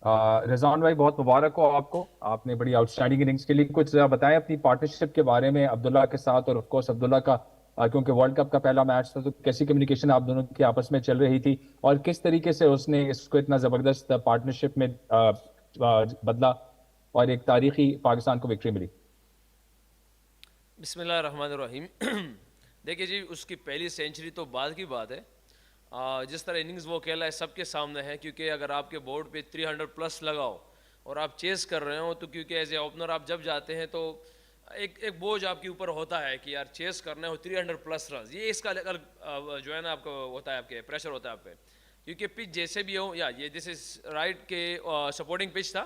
رضوان بھائی بہت مبارک ہو آپ کو، آپ نے بڑی آؤٹ اسٹینڈنگ اننگس کے لیے کچھ ذرا بتائیں اپنی پارٹنرشپ کے بارے میں عبداللہ کے ساتھ، اور آف کورس عبداللہ کا کیونکہ ورلڈ کپ کا پہلا میچ تھا تو کیسی کمیونیکیشن آپ دونوں کی آپس میں چل رہی تھی، اور کس طریقے سے اس نے اس کو اتنا زبردست پارٹنرشپ میں بدلا اور ایک تاریخی پاکستان کو وکٹری ملی؟ بسم اللہ الرحمن الرحیم. دیکھیے جی، اس کی پہلی سینچری تو بعد کی بات ہے. جس طرح اننگز وہ کھیلا ہے سب کے سامنے ہے، کیونکہ اگر آپ کے بورڈ پہ 300 پلس لگاؤ اور آپ چیز کر رہے ہو تو کیونکہ ایز اے اوپنر آپ جب جاتے ہیں تو ایک بوجھ آپ کے اوپر ہوتا ہے کہ یار چیز کرنا ہو 300 پلس رنز. یہ اس کا الگ جو ہے نا آپ کو ہوتا ہے، آپ کے پریشر ہوتا ہے آپ پہ، کیونکہ پچ جیسے بھی ہو یا یہ دس از رائٹ کے سپورٹنگ پچ تھا.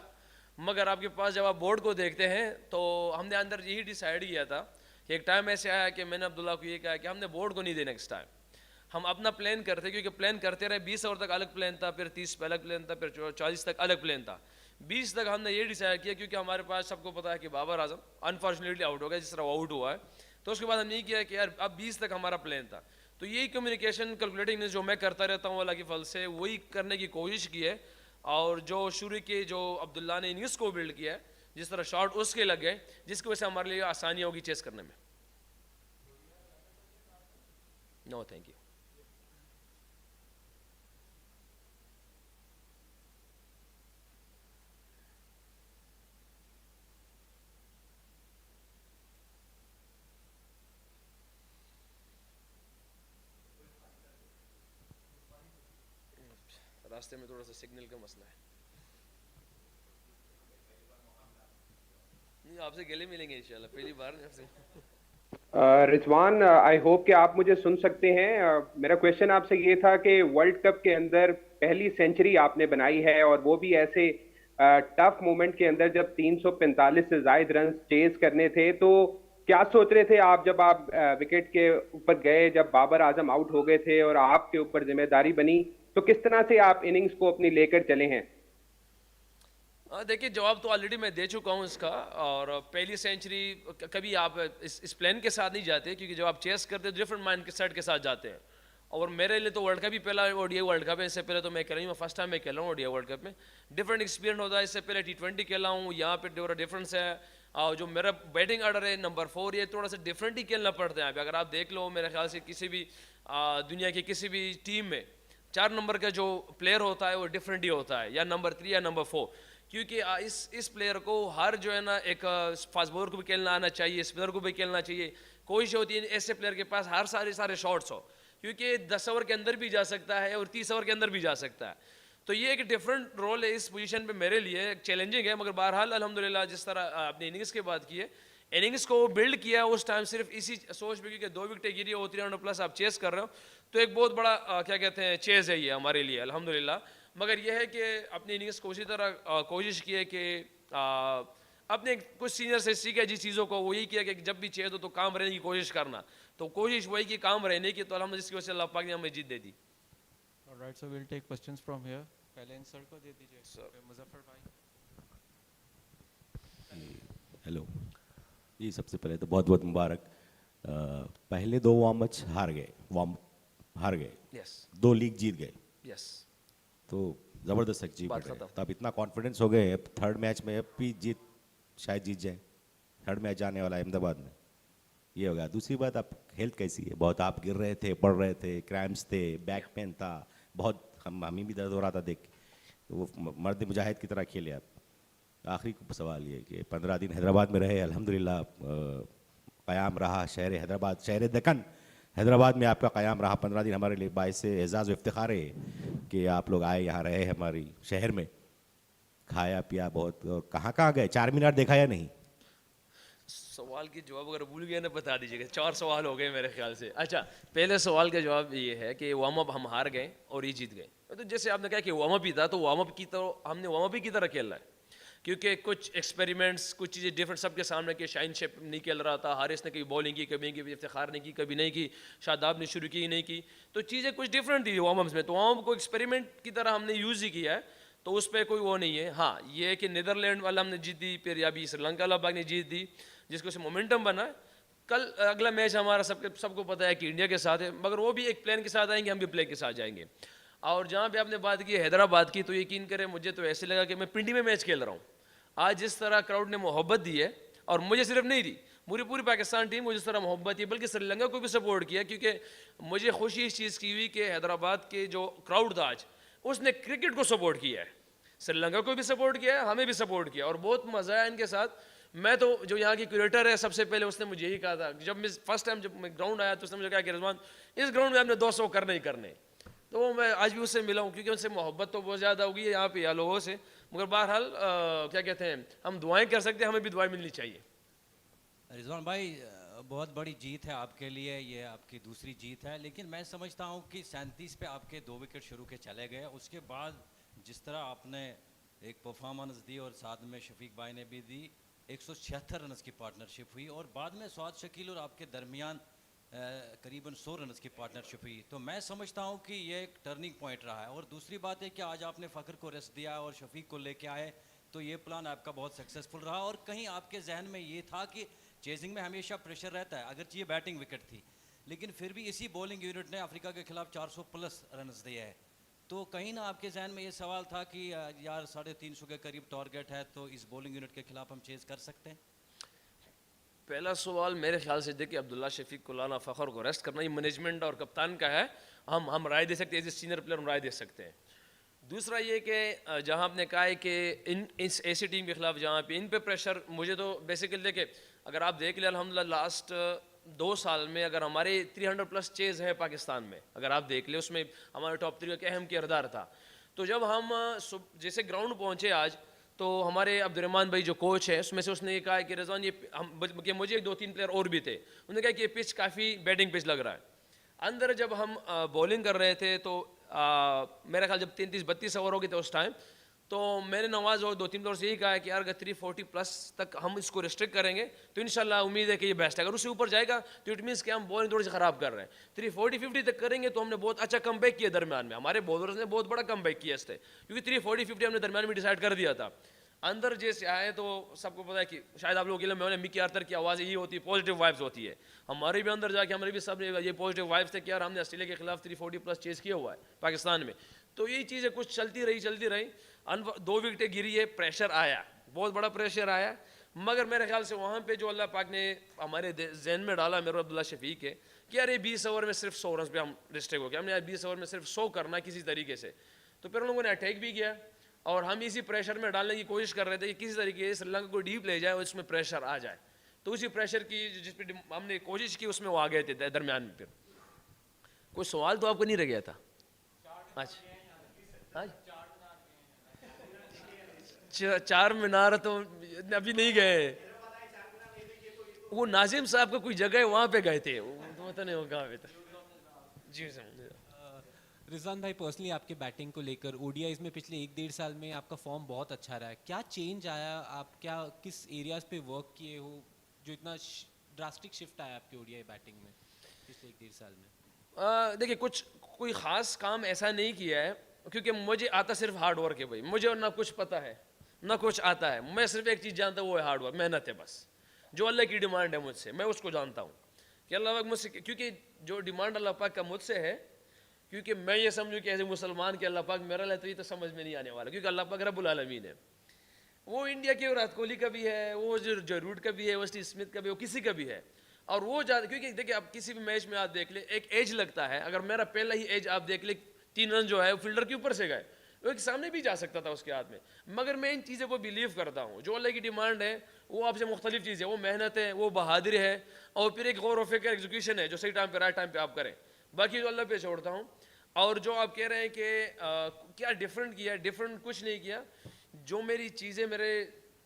مگر آپ کے پاس جب آپ بورڈ کو دیکھتے ہیں تو ہم نے اندر یہی ڈیسائیڈ کیا تھا کہ ایک ٹائم ایسے آیا کہ میں نے عبداللہ کو یہ کہا کہ ہم نے بورڈ کو نہیں دینا نیکسٹ ٹائم. ہم اپنا پلان کرتے، کیونکہ پلان کرتے رہے 20 اوور تک الگ پلان تھا، پھر 30 پہ الگ پلان تھا، پھر 40 تک الگ پلان تھا. 20 تک ہم نے یہ ڈیسائیڈ کیا کیونکہ ہمارے پاس سب کو پتا ہے کہ بابر اعظم انفارچونیٹلی آؤٹ ہو گیا جس طرح وہ آؤٹ ہوا ہے. تو اس کے بعد ہم نے یہ کیا کہ یار اب 20 تک ہمارا پلان تھا. تو یہی کمیونیکیشن کیلکولیٹنگ جو میں کرتا رہتا ہوں اللہ کی فضل سے وہی کرنے کی کوشش کی ہے. اور جو شروع کے جو عبداللہ نے اننگز کو بلڈ کیا ہے، جس طرح شاٹ اس کے لگ گئے، جس کی وجہ سے ہمارے لیے آسانی ہوگی چیز کرنے میں. نو تھینک یو. راستے میں تھوڑا سا سگنل کا مسئلہ ہے. نہیں، آپ سے گلے ملیں گے انشاءاللہ، پہلی بار نہیں آپ سے. رضوان، آئی ہوپ کہ آپ مجھے سن سکتے ہیں. میرا کویشچن آپ سے یہ تھا کہ ورلڈ کپ کے اندر پہلی سینچری آپ نے بنائی ہے، اور وہ بھی ایسے ٹف مومنٹ کے اندر جب 345 سے زائد رنز چیز کرنے تھے. تو کیا سوچ رہے تھے آپ جب آپ وکٹ کے اوپر گئے، جب بابر اعظم آؤٹ ہو گئے تھے اور آپ کے اوپر ذمہ داری بنی، تو کس طرح سے آپ اننگز کو اپنی لے کر چلے ہیں؟ دیکھیے جواب تو آلریڈی میں دے چکا ہوں اس کا. اور پہلی سینچری کبھی آپ اس پلان کے ساتھ نہیں جاتے، کیونکہ جب آپ چیس کرتے ہیں ڈفرنٹ مائنڈ سیٹ کے ساتھ جاتے ہیں. اور میرے لیے تو ورلڈ کپ ہی پہلا O D a world cup ہے. اس سے پہلے تو میں کھیلا ہوں، فرسٹ ٹائم میں کھیلا ہوں O D a world cup میں. ڈفرنٹ ایکسپیرینس ہوتا ہے. اس سے پہلے T20 کھیلا ہوں، یہاں پہ تھوڑا ڈفرینس ہے. اور جو میرا بیٹنگ آرڈر ہے نمبر 4، یہ تھوڑا سا ڈفرینٹ ہی کھیلنا پڑتا ہے یہاں پہ. اگر آپ دیکھ لو میرے خیال سے کسی بھی دنیا کی کسی بھی ٹیم میں 4 نمبر کا جو پلیئر ہوتا ہے وہ ڈفرینٹ ہی ہوتا ہے، یا نمبر 3 یا نمبر 4. کیونکہ اس پلیئر کو ہر جو ہے نا ایک فاسٹ بولر کو بھی کھیلنا آنا چاہیے، اسپنر کو بھی کھیلنا چاہیے. کوشش ہوتی ہے ایسے پلیئر کے پاس ہر سارے شاٹس ہو، کیونکہ 10 اوور کے اندر بھی جا سکتا ہے اور 30 اوور کے اندر بھی جا سکتا ہے. تو یہ ایک ڈفرنٹ رول ہے اس پوزیشن پہ میرے لیے، چیلنجنگ ہے. مگر بہرحال الحمدللہ جس طرح اپنی اننگز کی بات کی ہے، اننگز کو بلڈ کیا اس ٹائم صرف اسی سوچ پہ، کیونکہ 2 وکٹیں گری ہو 300 پلس آپ چیز کر رہے ہو، تو ایک بہت بڑا کیا کہتے ہیں چیز ہے یہ ہمارے لیے الحمدللہ. مگر یہ ہے کہ اپنی اننگز کو اسی طرح کوشش کی ہے کہ اپنے کچھ سینئر سے سیکھا جس چیزوں کو، وہ یہی کیا کہ جب بھی چیز ہو تو کام رہنے کی کوشش کرنا. تو کوشش وہی کی کام رہنے کی، تو الحمدللہ جس کی وجہ سے اللہ پاک نے ہمیں جیت دے دی. Alright, so we'll take questions from here. پہلے انسر کو دے دیجیے پھر مظفر بھائی. ہیلو جی، سب سے پہلے تو بہت بہت مبارک. پہلے 2 وارم اپس ہار گئے، یس 2 لیگ جیت گئے، یس تو زبردست بات اچیومنٹ ہے. ختم. تو اب اتنا کانفیڈنس ہو گئے، اب 3rd میچ میں اب بھی شاید جیت جائیں. 3rd میچ آنے والا ہے احمد آباد میں، یہ ہو گیا. دوسری بات، آپ ہیلتھ کیسی ہے؟ بہت آپ گر رہے تھے، پڑ رہے تھے، کرائمس تھے، بیک پین تھا بہت، ہمیں بھی درد ہو رہا تھا دیکھ کے. وہ مرد مجاہد کی طرح کھیلے آپ. آخری سوال یہ کہ 15 دن حیدرآباد میں رہے، الحمدللہ قیام رہا شہر حیدرآباد، شہر دکن حیدرآباد میں آپ کا قیام رہا 15 دن. ہمارے لیے باعث اعزاز و افتخار ہے کہ آپ لوگ آئے، یہاں رہے ہماری شہر میں، کھایا پیا بہت. کہاں کہاں گئے؟ 4 مینار دیکھا یا نہیں؟ سوال کی جواب اگر بھول گئے نا بتا دیجیے گا. 4 سوال ہو گئے میرے خیال سے. اچھا، پہلے سوال کا جواب یہ ہے کہ وارم اپ ہم ہار گئے اور یہ جیت گئے. تو جیسے آپ نے کہا کہ وارم اپ ہی تھا، تو وارم اپ کی طرح ہم نے وارم اپ ہی کی طرح کھیلنا ہے، کیونکہ کچھ ایکسپیریمنٹس، کچھ چیزیں ڈفرنٹ سب کے سامنے کہ شاہین شیپ نہیں کھیل رہا تھا، حارث نے کبھی بولنگ کی، کبھی نہیں کی، افتخار نے کی، کبھی نہیں کی، شاداب نے شروع کی نہیں کی. تو چیزیں کچھ ڈفرینٹ تھی وارم اپس میں. تو وارم اپ کو ایکسپیریمنٹ کی طرح ہم نے یوز ہی کیا ہے، تو اس پہ کوئی وہ نہیں ہے. ہاں یہ ہے کہ نیدرلینڈ والا ہم نے جیت دی، پھر ابھی سری لنکا والا باغ نے جیت دی، جس کو سے مومنٹم بنا. کل اگلا میچ ہمارا سب کو پتہ ہے کہ انڈیا کے ساتھ ہے، مگر وہ بھی ایک پلان کے ساتھ آئیں گے، ہم بھی پلان کے ساتھ جائیں گے. اور جہاں پہ آپ نے بات کی حیدرآباد کی, تو یقین کریں مجھے تو ایسے لگا کہ میں پنڈی میں میچ کھیل رہا ہوں. آج جس طرح کراؤڈ نے محبت دی ہے, اور مجھے صرف نہیں دی, پوری پاکستان ٹیم کو جس طرح محبت دی, بلکہ سری لنکا کو بھی سپورٹ کیا, کیونکہ مجھے خوشی اس چیز کی ہوئی کہ حیدرآباد کے جو کراؤڈ تھا آج, اس نے کرکٹ کو سپورٹ کیا ہے, سری لنکا کو بھی سپورٹ کیا ہے, ہمیں بھی سپورٹ کیا, اور بہت مزہ آیا ان کے ساتھ. میں تو جو یہاں کی کیوریٹر ہے, سب سے پہلے اس نے مجھے یہی کہا تھا, جب میں فرسٹ ٹائم جب میں گراؤنڈ آیا تو اس نے مجھے کہا کہ رضوان اس گراؤنڈ میں آپ نے 200 کرنے ہی کرنے. تو میں آج بھی اس سے ملا ہوں, کیونکہ ان سے محبت تو بہت زیادہ ہوگی یہاں پہ لوگوں سے, مگر بہرحال کیا کہتے ہیں, ہم دعائیں کر سکتے ہیں, ہمیں بھی دعائیں ملنی چاہیے. رضوان بھائی بہت بڑی جیت ہے آپ کے لیے, یہ آپ کی دوسری جیت ہے, لیکن میں سمجھتا ہوں کہ 37 پہ آپ کے 2 وکٹ شروع کے چلے گئے, اس کے بعد جس طرح آپ نے ایک پرفارمنس دی اور ساتھ میں شفیق بھائی نے بھی دی, 176 رنز کی پارٹنرشپ ہوئی, اور بعد میں سعد شکیل اور آپ کے درمیان قریباً 100 رنز کی پارٹنرشپ ہوئی. تو میں سمجھتا ہوں کہ یہ ایک ٹرننگ پوائنٹ رہا ہے. اور دوسری بات ہے کہ آج آپ نے فخر کو ریسٹ دیا اور شفیق کو لے کے آئے, تو یہ پلان آپ کا بہت سکسیزفل رہا. اور کہیں آپ کے ذہن میں یہ تھا کہ چیزنگ میں ہمیشہ پریشر رہتا ہے, اگرچہ یہ بیٹنگ وکٹ تھی, لیکن پھر بھی اسی بولنگ یونٹ نے افریقہ کے خلاف 400 پلس رنز دیے ہے, تو کہیں نہ آپ کے ذہن میں یہ سوال تھا کہ یار 350 کے قریب ٹارگیٹ ہے, تو اس بولنگ یونٹ کے خلاف ہم چیز کر سکتے ہیں؟ پہلا سوال میرے خیال سے دیکھیں, عبداللہ شفیق کو لانا, فخر کو ریسٹ کرنا, یہ مینجمنٹ اور کپتان کا ہے, ہم رائے دے سکتے ہیں, ایز اے سینئر پلیئر ہم رائے دے سکتے ہیں. دوسرا یہ کہ جہاں آپ نے کہا ہے کہ اس ایسی ٹیم کے خلاف جہاں پہ ان پہ پریشر, مجھے تو بیسیکلی دیکھیں اگر آپ دیکھ لیں الحمدللہ لاسٹ 2 سال میں اگر ہمارے 300 پلس چیز ہے پاکستان میں, اگر آپ دیکھ لیں اس میں ہمارے ٹاپ 3 کا اہم کردار تھا. تو جب ہم جیسے گراؤنڈ پہنچے آج, تو ہمارے عبد الرحمان بھائی جو کوچ ہے, اس میں سے اس نے یہ کہا کہ رضوان یہ کہ مجھے 2-3 پلیئر اور بھی تھے, انہوں نے کہا کہ یہ پچ کافی بیٹنگ پچ لگ رہا ہے. اندر جب ہم بولنگ کر رہے تھے تو میرا خیال جب 33-32 اوور ہو گئے تھے اس ٹائم, تو میں نے نواز اور 2-3 پلیئر سے یہی کہا کہ یار اگر 340 پلس تک ہم اس کو ریسٹرکٹ کریں گے تو انشاءاللہ امید ہے کہ یہ بیسٹ ہے. اگر اس سے اوپر جائے گا تو اٹ مینس کہ ہم بولنگ تھوڑی سی خراب کر رہے ہیں. 340-50 تک کریں گے تو ہم نے بہت اچھا کم بیک کیا درمیان میں, ہمارے بولرز نے بہت بڑا کم بیک کیا اس سے, کیونکہ 340-50 ہم نے درمیان میں ڈیسائیڈ کر دیا تھا. اندر جیسے آئے تو سب کو پتا ہے کہ شاید آپ لوگوں کے علم میں مکی آرتھر کی آواز یہی ہوتی ہے, پازیٹیو وائبس ہوتی ہے. ہمارے بھی اندر جا کے ہمارے بھی سب نے یہ پازیٹیو وائبس تھے کہ یار ہم نے آسٹریلیا کے خلاف 340 پلس چیز کیا ہوا ہے پاکستان میں. تو یہی چیزیں کچھ چلتی رہی, 2 وکٹیں گری ہے, پریشر آیا, بہت بڑا پریشر آیا, مگر میرے خیال سے وہاں پہ جو اللہ پاک نے ہمارے ذہن میں ڈالا میرے عبداللہ شفیق ہے کہ یار یہ 20 اوور میں صرف 100 رنز پہ ہم ریسٹرکٹ ہو گیا, ہم نے 20 اوور میں صرف 100 کرنا کسی طریقے سے. تو پھر ان لوگوں نے اٹیک بھی کیا, اور ہم اسی پریشر میں ڈالنے کی کوشش کر رہے تھے کہ کسی طریقے سے سری لنکا کو ڈیپ لے جائے اور اس میں پریشر آ جائے. تو اسی پریشر کی جس پہ ہم نے کوشش کی اس میں وہ آ گئے تھے درمیان میں. پھر کوئی سوال تو آپ کو نہیں رہ گیا تھا؟ اچھا, چار مینار تو ابھی نہیں گئے, وہ ناظم صاحب کا کوئی جگہ ہے وہاں پہ گئے تھے, وہ تو نہیں ہوگا ابھی تک. جی سر. رضوان بھائی پرسنلی آپ کے بیٹنگ کو لے کر او ڈی آئیز میں پچھلے 1-1.5 سال میں آپ کا فارم بہت اچھا رہا ہے, کیا چینج آیا, آپ کیا کس ایریاز پہ ورک کیے ہو جو اتنا ڈراسٹک شفٹ آیا آپ کے او ڈی آئی بیٹنگ میں پچھلے 1-1.5 سال میں؟ دیکھیے کوئی خاص کام ایسا نہیں کیا ہے, کیونکہ مجھے آتا صرف ہارڈ ورک ہے بھائی, مجھے نہ کچھ پتہ ہے نہ کچھ آتا ہے, میں صرف ایک چیز جانتا ہوں وہ ہے ہارڈ ورک, محنت ہے بس. جو اللہ کی ڈیمانڈ ہے مجھ سے میں اس کو جانتا ہوں کہ اللہ پاک مجھ سے, کیونکہ جو ڈیمانڈ اللہ پاک کا مجھ سے ہے, کیونکہ میں یہ سمجھوں کہ ایسے مسلمان کہ اللہ پاک میرا لیتا, یہ تو سمجھ میں نہیں آنے والا, کیونکہ اللہ پاک رب العالمین ہے. وہ انڈیا کے وراٹ کوہلی کا بھی ہے, وہ جو روٹ کا بھی ہے, وسٹی اسمتھ کا بھی ہے, وہ کسی کا بھی ہے. اور وہ کیونکہ دیکھیں آپ کسی بھی میچ میں آپ دیکھ لیں ایک ایج لگتا ہے, اگر میرا پہلا ہی ایج آپ دیکھ لیں 3 رن جو ہے وہ فیلڈر کے اوپر سے گئے, وہ ایک سامنے بھی جا سکتا تھا اس کے ہاتھ میں. مگر میں ان چیزوں کو بلیو کرتا ہوں, جو اللہ کی ڈیمانڈ ہے وہ آپ سے مختلف چیز ہے, وہ محنت ہے, وہ بہادری ہے, اور پھر ایک غور و فکر ایگزیکیوشن ہے جو صحیح ٹائم پہ رائٹ ٹائم پہ آپ کریں. باقی جو اللہ پہ چھوڑتا ہوں. اور جو آپ کہہ رہے ہیں کہ کیا ڈیفرنٹ کیا, ڈیفرنٹ کچھ نہیں کیا. جو میری چیزیں میرے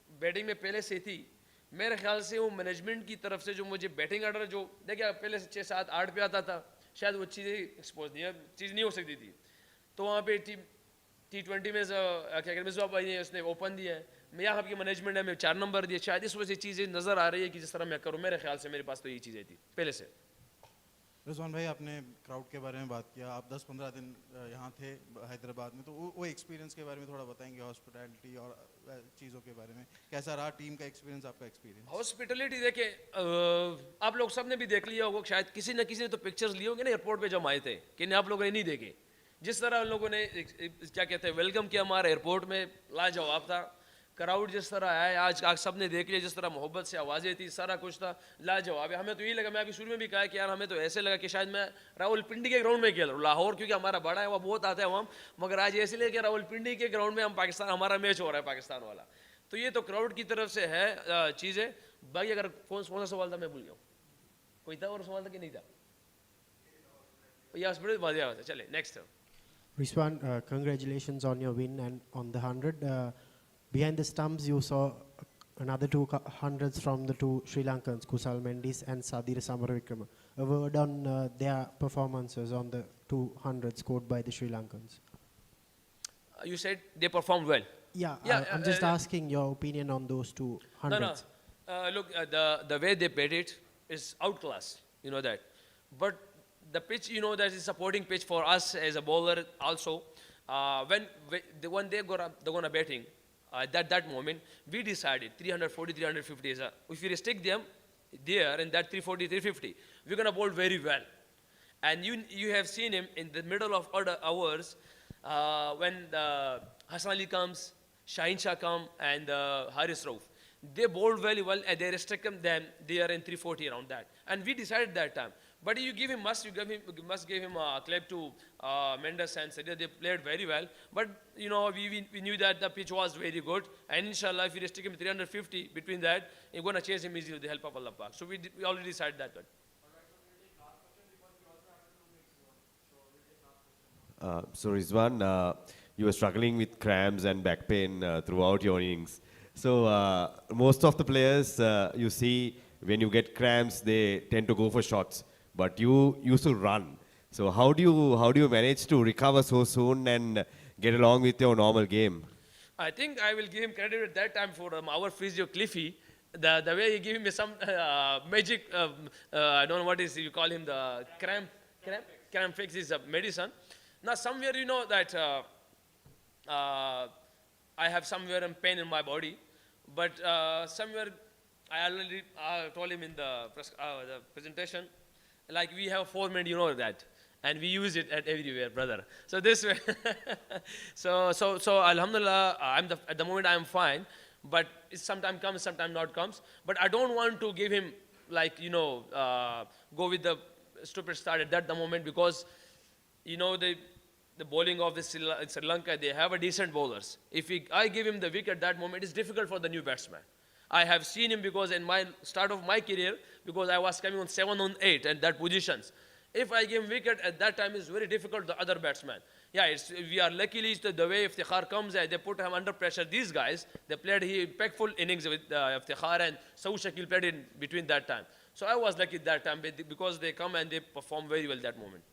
بیٹنگ میں پہلے سے تھی, میرے خیال سے وہ مینجمنٹ کی طرف سے جو مجھے بیٹنگ آرڈر جو دیکھیں پہلے سے 6-7-8 پہ آتا تھا, شاید وہ چیزیں ایکسپوز نہیں ہو سکتی تھی. تو وہاں پہ T20 میں کیا کہتے ہیں مصباح بھائی نے اس نے اوپن دیا ہے, میں یہاں کی مینجمنٹ ہے میں 4 نمبر دیا, شاید اس وجہ سے چیزیں نظر آ رہی ہے کہ جس طرح میں کروں. میرے خیال سے میرے پاس تو یہی چیزیں تھی پہلے سے. رضوان بھائی آپ نے کراؤڈ کے بارے میں بات کیا, آپ 10-15 دن یہاں تھے حیدرآباد میں, تو وہ ایکسپیرینس کے بارے میں تھوڑا بتائیں گے, ہاسپٹیلٹی اور چیزوں کے بارے میں کیسا رہا, ٹیم کا ایکسپیرینس, آپ کا ایکسپیرینس؟ ہاسپٹیلٹی دیکھیں آپ لوگ سب نے بھی دیکھ لیا ہوگا, شاید کسی نہ کسی نے تو پکچرز لی ہوں گے نا ایئرپورٹ پہ جب آئے تھے, کہ نہیں آپ لوگوں نے نہیں دیکھے. جس طرح ان لوگوں نے کیا کہتے ہیں ویلکم کیا ہمارے ایئرپورٹ میں، لاجواب تھا. کراؤڈ جس طرح آیا آج سب نے دیکھ لیا، جس طرح محبت سے آوازیں تھی، سارا کچھ تھا، لاجواب ہے. ہمیں تو یہ لگا، میں ابھی شروع میں بھی کہا کہ یار ہمیں تو ایسے لگا کہ شاید میں راول پنڈی کے گراؤنڈ میں کھیل رہا ہوں. لاہور کیونکہ ہمارا بڑا ہے، وہ بہت آتا ہے وہاں، مگر آج ایسے لے کہ راول پنڈی کے گراؤنڈ میں ہم پاکستان، ہمارا میچ ہو رہا ہے پاکستان والا. تو یہ تو کراؤڈ کی طرف سے ہے چیزیں. باقی اگر کون سا سوال تھا میں بھول گیا ہوں، کوئی تھا اور سوال تھا کہ نہیں تھا؟ یس بڑے واضح بات ہے. چلے next. Rizwan, congratulations on your win and on the 100. Behind the stumps, you saw another two hundreds from the two Sri Lankans, Kusal Mendis and Sadir Samaravikrama. A word on their performances on the 200 scored by the Sri Lankans. You said they performed well. Yeah, I'm just asking your opinion on those two hundreds. No. Look, the way they played it is outclass. You know that. But the pitch, you know, that is supporting pitch for us as a bowler also. When they gonna batting, that moment, we decided 340, 350 is if we restrict them there in that 340, 350, we're gonna bowl very well. And you have seen him in the middle of other hours when Hassan Ali comes, Shaheen Shah come, and Haris Rauf. They bowled very well and they restricted them there in 340 around that. And we decided that time. But you must give him a clap to Mendes and Sadia. They played very well. But you know, we knew that the pitch was very good. And inshallah, if we restrict him 350 between that, we're going to chase him easily with the help of Allah Pak. So we already decided that one. So Rizwan, you were struggling with cramps and back pain throughout your innings. So most of the players you see, when you get cramps, they tend to go for shots. But you used to run. So how do you manage to recover so soon and get along with your normal game? I think I will give him credit at that time for our physio Cliffy. The way he gave me some magic, I don't know what is you call him, the cramp fix is a medicine. Now somewhere you know that I have somewhere pain in my body, but somewhere I already told him in the presentation, like we have a 4-minute, you know that, and we use it at everywhere, brother. So this way, so Alhamdulillah, at the moment I am fine, but it sometimes comes, sometimes not comes. But I don't want to give him like go with the stupid start at that the moment, because you know the bowling of the Sri Lanka, they have a decent bowlers. If I give him the wicket at that moment, it's difficult for the new batsman. I have seen him because in my start of my career, because I was coming on 7 on 8 and that positions. If I give him wicket at that time, it's very difficult the other batsman. Yeah, we are luckily the way Iftikhar comes, they put him under pressure. These guys, they played impactful innings with Iftikhar, and Saud Shakil played in between that time. So I was lucky that time because they come and they perform very well that moment.